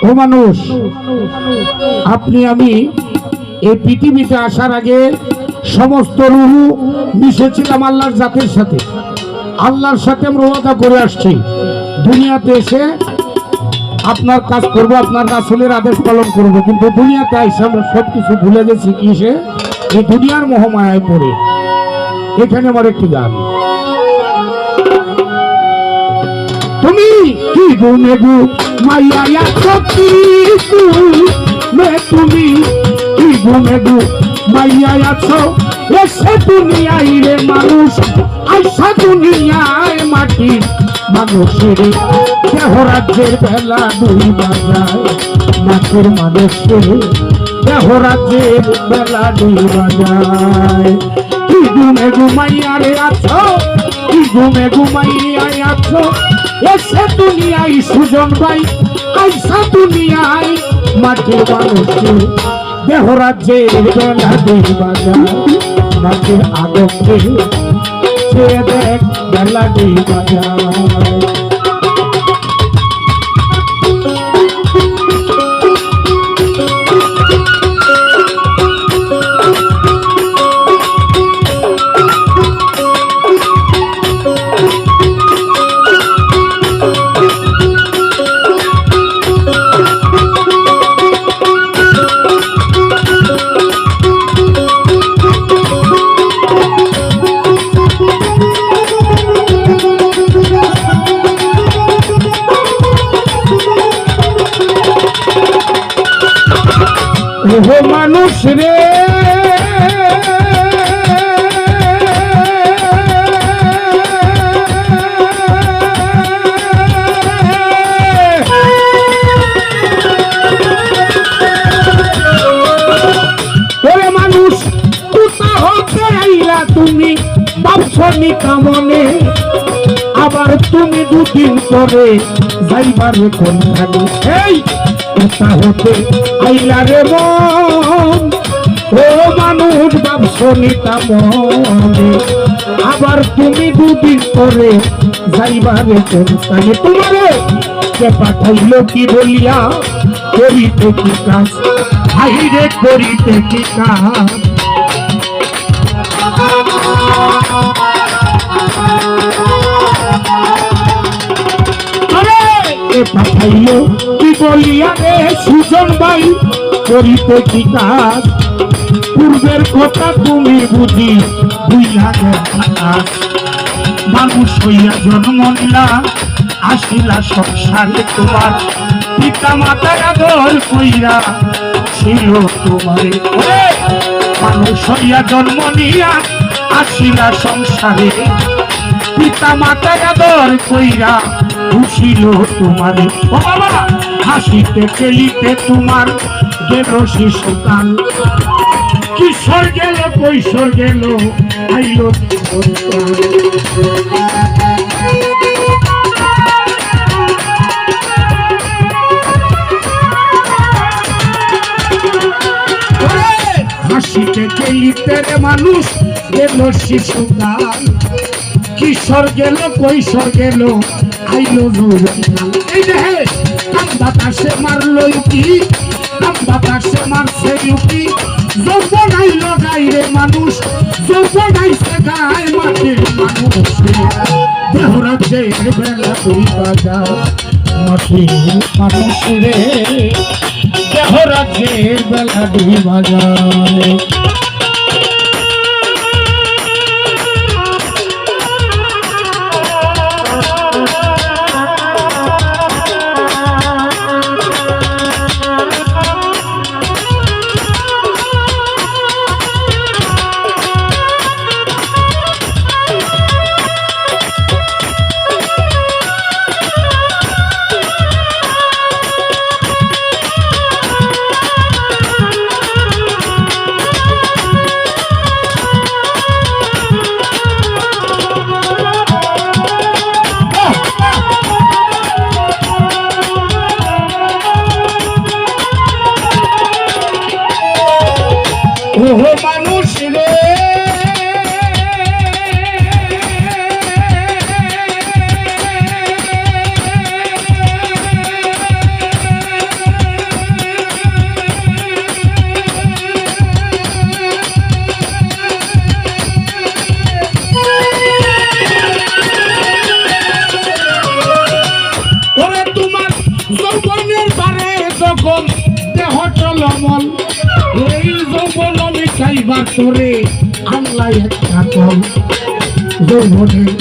ও মানুষ, আপনি আমি এই পৃথিবীতে আসার আগে সমস্ত রুহু মিশেছিলাম আল্লাহর জাতের সাথে। আল্লাহর সাথে আমরা ওয়াদা করে আসছি, দুনিয়াতে এসে আপনার কাজ করব, আপনার রাসূলের আদেশ পালন করব। কিন্তু দুনিয়াতে এসে আমরা সবকিছু ভুলে গেছি কিসে? এই দুনিয়ার মোহমায়ায় পড়ে। এখানে আমার একটি গান। তুমি কি ঘুমে গু মাইয়া সত্যি তুমি কি ঘুমে গু মাইয়া আছো এসে দুনিয়ায় রে মানুষ, আইসা দুনিয়ায় মাটি মানুষের দেহ রাজ্যের বেলা দুই বাজায়, মাটির মানুষের দেহ রাজ্যের বেলা দুই বাজায়। কি ঘুমে ঘুমাইয়া রে আছো, কি ঘুমে ঘুমাইয়া আছো এসে দুনিয়ায় সুজন ভাই, আইসা দুনিয়ায় মাটির মানুষের দেহ রাজ্যের বেলা দুই বাজায়, মাটির আদমকে সে দেখ বেলা দুই বাজায়। ও মানুষ রে, ওরে মানুষ কোথা হতে আইলা তুমি বাপসনি কামনে, আবার তুমি দুদিন পরে যাইবার কোন থাকি। এই কোথা হতে আইলা রে মন, ও মানুষ বাপসনি কামনে, আবার তুমি দুদিন পরে যাইবার কোন থাকি। তোমারে কে পাঠাইলো কি বলিয়া করিতে কি কাজ, হাইরে করিতে কি কাজ। পাঠাইলো কি বলিয়া রে সুজন ভাই করিতে কি কাজ, পূর্বের কথা তুমি বুঝি বুঝলা গেলা, মানুষ হইয়া জন্ম নিলা আসিলা সংসারে, তোমার পিতা মাতার আদর কইরা ছিল তোমারে। মানুষ হইয়া জন্ম নিয়া আসিলা সংসারে, পিতা মাতার আদর কইরা খুশিল তোমারে। ও বাবা, হাসিতে খেলিতে তোমার গেল শিশুকাল, কিশোর গেল কৈশোর গেল আইলো হাসিতে খেলিতে রে মানুষ গেল শিশুকাল, কিশোর গেল কৈশোর গেল আইলো নূরকাল। এই দেহে কাম বাতাসে মারলো কি, কাম বাতাসে মারছে কি, যৌবন আইলো গাইরে মানুষ, যৌবন আইছে গায় মাটির মানুষ, দেহ রাজ্যের বেলা দুই বাজায়, মাটির মানুষ রে দেহ রাজ্যের বেলা দুই বাজায়। বল এই যৌবন মিটাইবার তোরে আল্লাহ একটা কল যৌবনের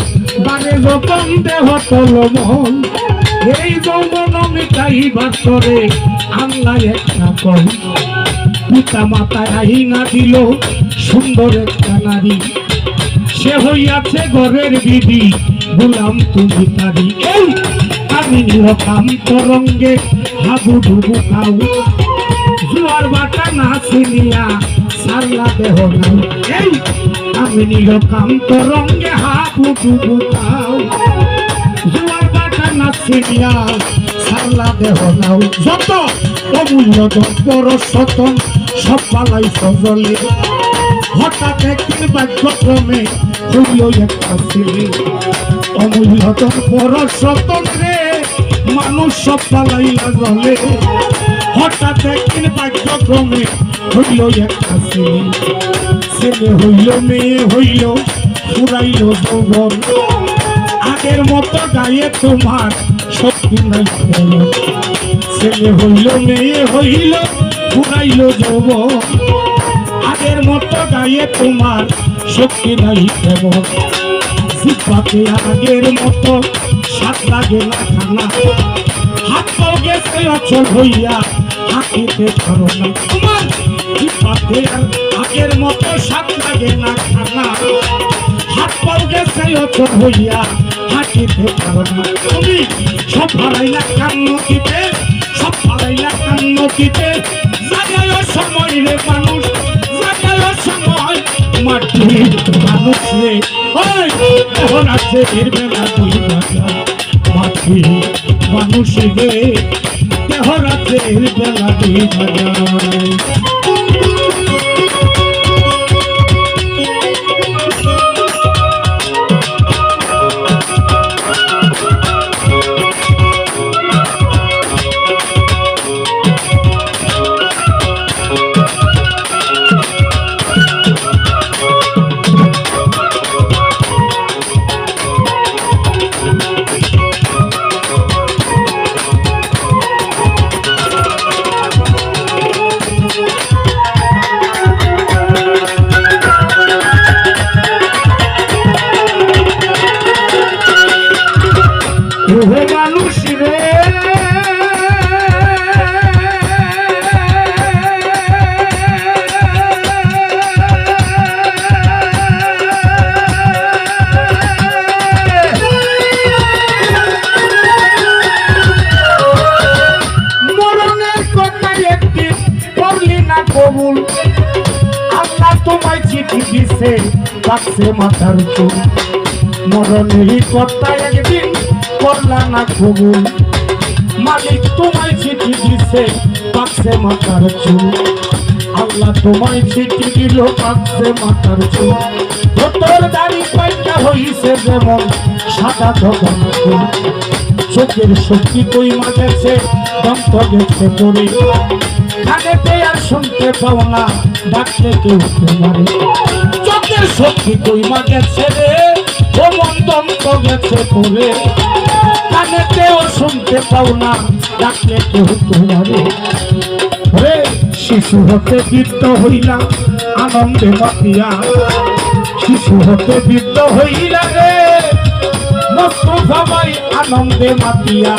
বারে যতন দেহ তলমল এই যৌবন মিটাইবার তোরে আল্লাহ একটা কল পিতা মাতায় আহিনা দিল সুন্দর একটা নারী সে হইয়াছে ঘরের বিবি গোলাম তুমি তারি এই আমি নিরকাম তরঙ্গে হাবুডুবু খাও জুয়ার বাটা না চিনিয়া সারলা দেহ নাও এই আমি নিরকাম তরঙ্গে হাবুডুবু খাও জুয়ার বাটা না চিনিয়া সারলা দেহ নাও যত অমূল্য বড় সতন সব পালাই সজলে হঠাৎ একদিন ভাগ্যক্রমে হইল একটা ছেলে অমূল্য বড় স্বতন্ত্রে মানুষ সব পালাইয়া জলে হঠাৎ একদিন ভাগ্যক্রমে হইল একটা ছেলে ছেলে হইল মেয়ে হইল ফুরাইল যৌবন আগের মতো গায়ে তোমার শক্তি নাই ছেলে হইল মেয়ে হইল ফুরাইল যৌবন আগের মতো গায়ে তোমার শক্তি নাই কেমন জিহ্বাতে আগের মতো স্বাদ লাগে না খানা হাত পাও গেছে অচল হইয়া হাঁটিতে পারো না তোমার জিহ্বাতে আগের মতো স্বাদ লাগে না খানা হাত পাও গেছে অচল হইয়া হাঁটিতে পারো না তুমি সব হারাইলা কান্নতিতে সব হারাইলা কান্নতিতে জাগায় সময় রে মানুষ সময় মাটি মানুষ রে এখন আছে এর বেলা দুই ভাজা মাটি মানুষ রে এখন আছে এর বেলা দুই ভাজা মানুষ রে মরণের কথা একটি করলি না কবুল আল্লাহ তোমায় চিঠি দিছে বাক্সে মাথার চুল মরণেরই কথা একদিন করলা না কবুল মালিক তোমায় চিঠি দিছে বাক্সে মাথার চুল আল্লাহ তোমায় চিঠি দিল বাক্সে মাথার চুল তোর দাড়ি পাইটা হইছে যেমন সাদা ধবন ফুল চোখের শক্তি কই মাগেছে দন্ত গেছে পড়ে কানেতে আর শুনতে পাও না ডাকলে কেউ তোমারে চোখের শক্তি কই মাগেছে রে ও মন দন্ত গেছে পড়ে কানেতেও শুনতে পাও না ডাকলে কেউ তোমারে রে শিশু হতে বৃদ্ধ হইলা আনন্দে মাতিয়া শিশু হতে বৃদ্ধ হইলা রে মুস্তাফা ভাই আনন্দে মাতিয়া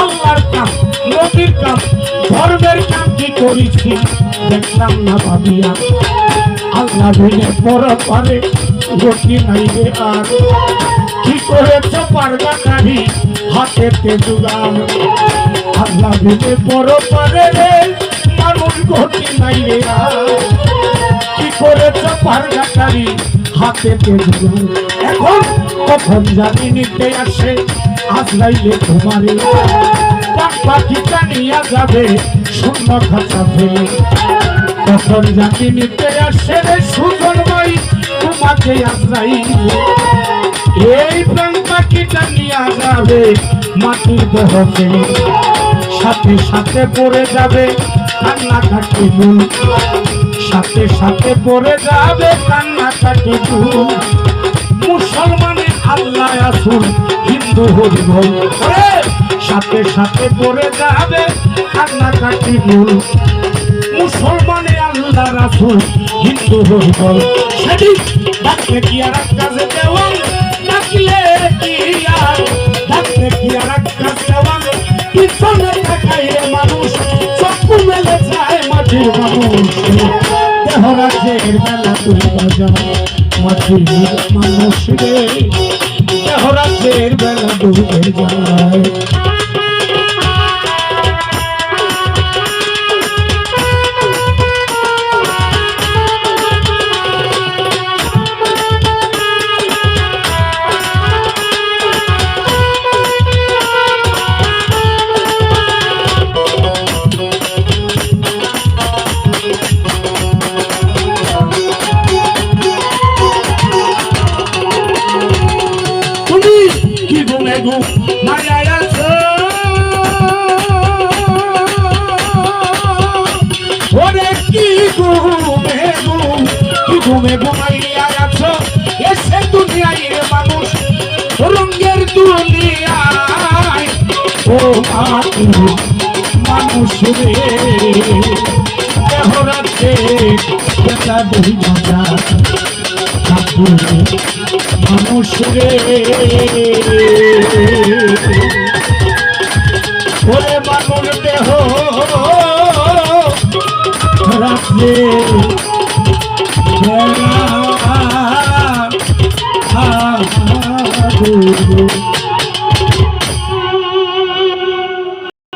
আল্লাহর কাম নবীর কাম ধর্মের কাম কি করেছি দেখলাম না ভাবিয়া আল্লাহ ভেঙে পর পারে গতি নাই রে আর কি করেছ পারগাটারি হাতেতে জুগান আল্লাহ ভেঙে পর পারে রে মানুষ গতি নাই রে আর কি করেছ পারগাটারি হাতেতে জুগান এখন কখন জানি নিতে আসে আজরাইলে তোমারে পাখিটা নিয়ে যাবে শূন্য খাঁচা ফেলে কখন জানি নিতে আসে রে সুজন ভাই তোমাকে আজরাইলে এই প্রাণ পাখিটা নিয়ে যাবে মাটির দেহ ফেলে সাথে সাথে পড়ে যাবে কান্নাকাটি মূল সাথে সাথে পড়ে যাবে কান্নাকাটি মূল মুসলমানের আল্লাহ আসুন হিন্দু হরি বল সাথে সাথে পড়ে যাবে কান্নাকাটি মূল মুসলমানে আল্লাহ রাসূল হিন্দু হল সেদিন ডাকলে কি আর কাজে দেওয়াল ডাকলে কি আর কাজ দেওয়াল পিছনে থাকায় মানুষ চক্ষু মেলে যায় মাটির মানুষ দেহরাজের বেলা তুই বাজা মাটির মানুষ রে দেহরাজের বেলা ডুবে যায় মায়ায় আছো ওরে কি ঘুমে ঘুমাইয়া আছো এসে দুনিয়ায় মানুষ রঙের দুনিয়ায় ও মানুষ রে দেহরাতে বেলা দুই মজা মানুষ রে ওরে মানুষ দেহ রাখলে বেলা